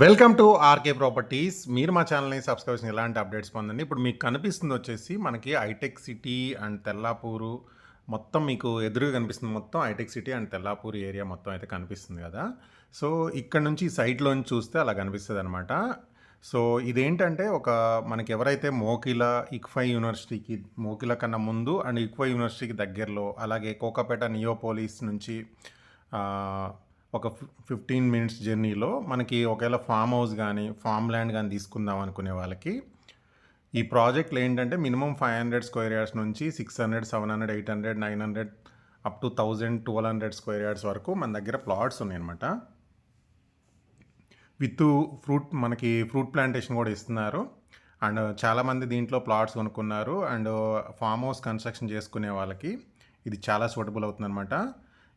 Welcome to RK properties. మీరు మా ఛానల్ని సబ్స్క్రైబ్ చేసి ఎలాంటి అప్డేట్స్ పొందండి. ఇప్పుడు మీకు కనిపిస్తుంది వచ్చేసి మనకి హైటెక్ సిటీ అండ్ తెల్లాపూరు మొత్తం మీకు ఎదురుగా కనిపిస్తుంది. మొత్తం hitech city and Tellapur area మొత్తం అయితే కనిపిస్తుంది కదా. సో ఇక్కడ నుంచి సైట్లోంచి చూస్తే అలా కనిపిస్తుంది అనమాట. సో ఇదేంటంటే మనకి ఎవరైతే మోకిల ఇక్ఫై యూనివర్సిటీకి మోకిల కన్నా ముందు అండ్ ఇక్ఫై యూనివర్సిటీకి దగ్గరలో, అలాగే కోకాపేట నియోపోలిస్ నుంచి ఒక 15 మినిట్స్ జర్నీలో మనకి ఒకవేళ ఫామ్ హౌస్ కానీ ఫామ్ ల్యాండ్ కానీ తీసుకుందాం అనుకునే వాళ్ళకి ఈ ప్రాజెక్ట్లు ఏంటంటే మినిమం 500 స్క్వేర్ యార్డ్స్ నుంచి 600, 700, 800, 900 అప్ టు 1000, 1200 స్క్వేర్ యార్డ్స్ వరకు మన దగ్గర ప్లాట్స్ ఉన్నాయన్నమాట. విత్ మనకి ఫ్రూట్ ప్లాంటేషన్ కూడా ఇస్తున్నారు. అండ్ చాలామంది దీంట్లో ప్లాట్స్ కొనుక్కున్నారు. అండ్ ఫామ్ హౌస్ కన్స్ట్రక్షన్ చేసుకునే వాళ్ళకి ఇది చాలా సూటబుల్ అవుతుందన్నమాట.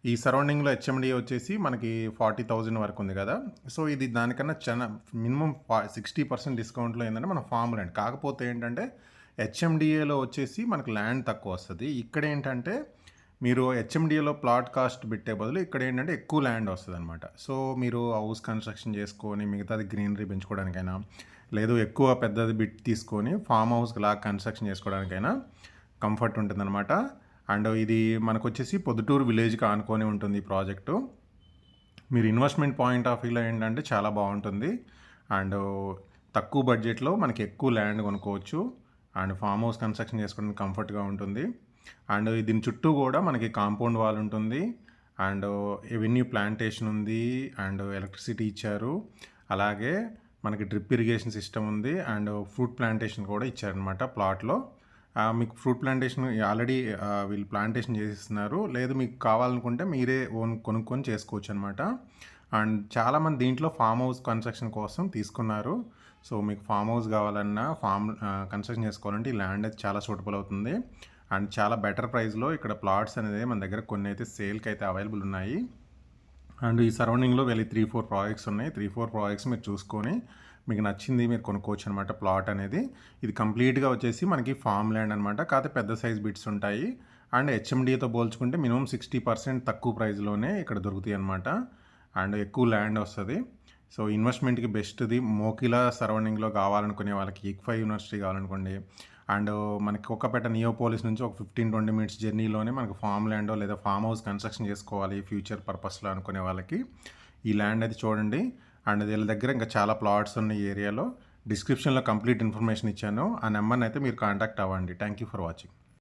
ఈ సరౌండింగ్లో హెచ్ఎండిఏ వచ్చేసి మనకి 40,000 వరకు ఉంది కదా. సో ఇది దానికన్నా చాలా మినిమం 60% డిస్కౌంట్లో ఏంటంటే మన ఫామ్ ల్యాండ్. కాకపోతే ఏంటంటే హెచ్ఎండిఏలో వచ్చేసి మనకు ల్యాండ్ తక్కువ వస్తుంది. ఇక్కడ ఏంటంటే మీరు హెచ్ఎండిఏలో ప్లాట్ కాస్ట్ పెట్టే బదులు ఇక్కడ ఏంటంటే ఎక్కువ ల్యాండ్ వస్తుంది అనమాట. సో మీరు హౌస్ కన్స్ట్రక్షన్ చేసుకొని మిగతాది గ్రీనరీ పెంచుకోవడానికైనా, లేదు ఎక్కువ పెద్దది బిట్ తీసుకొని ఫామ్ హౌస్ లాగా కన్స్ట్రక్షన్ చేసుకోవడానికైనా కంఫర్ట్ ఉంటుందన్నమాట. అండ్ ఇది మనకు వచ్చేసి పొద్దుటూరు విలేజ్కి ఆనుకొని ఉంటుంది ఈ ప్రాజెక్టు. మీరు ఇన్వెస్ట్మెంట్ పాయింట్ ఆఫ్ వ్యూలో ఏంటంటే చాలా బాగుంటుంది. అండ్ తక్కువ బడ్జెట్లో మనకి ఎక్కువ ల్యాండ్ కొనుక్కోవచ్చు. అండ్ ఫామ్ హౌస్ కన్స్ట్రక్షన్ చేసుకోవడానికి కంఫర్ట్గా ఉంటుంది. అండ్ దీని చుట్టూ కూడా మనకి కాంపౌండ్ వాల్ ఉంటుంది. అండ్ ఎవెన్యూ ప్లాంటేషన్ ఉంది. అండ్ ఎలక్ట్రిసిటీ ఇచ్చారు. అలాగే మనకి డ్రిప్ ఇరిగేషన్ సిస్టమ్ ఉంది. అండ్ ఫ్రూట్ ప్లాంటేషన్ కూడా ఇచ్చారనమాట ప్లాట్లో. మీకు ఫ్రూట్ ప్లాంటేషన్ ఆల్రెడీ వీళ్ళు ప్లాంటేషన్ చేసిస్తున్నారు. లేదు మీకు కావాలనుకుంటే మీరే కొనుక్కొని చేసుకోవచ్చు అనమాట. అండ్ చాలామంది దీంట్లో ఫామ్ హౌస్ కన్స్ట్రక్షన్ కోసం తీసుకున్నారు. సో మీకు ఫామ్ హౌస్ కావాలన్నా కన్స్ట్రక్షన్ చేసుకోవాలంటే ఈ ల్యాండ్ అయితే చాలా సూటబుల్ అవుతుంది. అండ్ చాలా బెటర్ ప్రైస్లో ఇక్కడ ప్లాట్స్ అనేది మన దగ్గర కొన్ని అయితే సేల్కి అయితే అవైలబుల్ ఉన్నాయి. అండ్ ఈ సరౌండింగ్లో వెళ్ళి 3-4 ప్రాజెక్ట్స్ ఉన్నాయి. 3-4 ప్రాజెక్ట్స్ మీరు చూసుకొని మీకు నచ్చింది మీరు కొనుక్కోవచ్చు అనమాట. ప్లాట్ అనేది ఇది కంప్లీట్గా వచ్చేసి మనకి ఫామ్ ల్యాండ్ అనమాట. కాకపోతే పెద్ద సైజ్ బిట్స్ ఉంటాయి. అండ్ హెచ్ఎండిఏతో పోల్చుకుంటే మినిమం 60% తక్కువ ప్రైస్లోనే ఇక్కడ దొరుకుతాయి అనమాట. అండ్ ఎక్కువ ల్యాండ్ వస్తుంది. సో ఇన్వెస్ట్మెంట్కి బెస్ట్ది మోకిలా సరౌండింగ్లో కావాలనుకునే వాళ్ళకి ఇక్ఫై యూనివర్సిటీ కావాలనుకోండి. అండ్ మనకి కోకాపేట నియోపోలిస్ నుంచి ఒక 15-20 మినిట్స్ జర్నీలోనే మనకు ఫామ్ ల్యాండో లేదా ఫామ్ హౌస్ కన్స్ట్రక్షన్ చేసుకోవాలి ఫ్యూచర్ పర్పస్లో అనుకునే వాళ్ళకి ఈ ల్యాండ్ అయితే చూడండి. అండ్ వీళ్ళ దగ్గర ఇంకా చాలా ప్లాట్స్ ఉన్న ఈ ఏరియాలో. డిస్క్రిప్షన్లో కంప్లీట్ ఇన్ఫర్మేషన్ ఇచ్చాను. ఆ నెంబర్ని అయితే మీరు కాంటాక్ట్ అవ్వండి. Thank you for watching.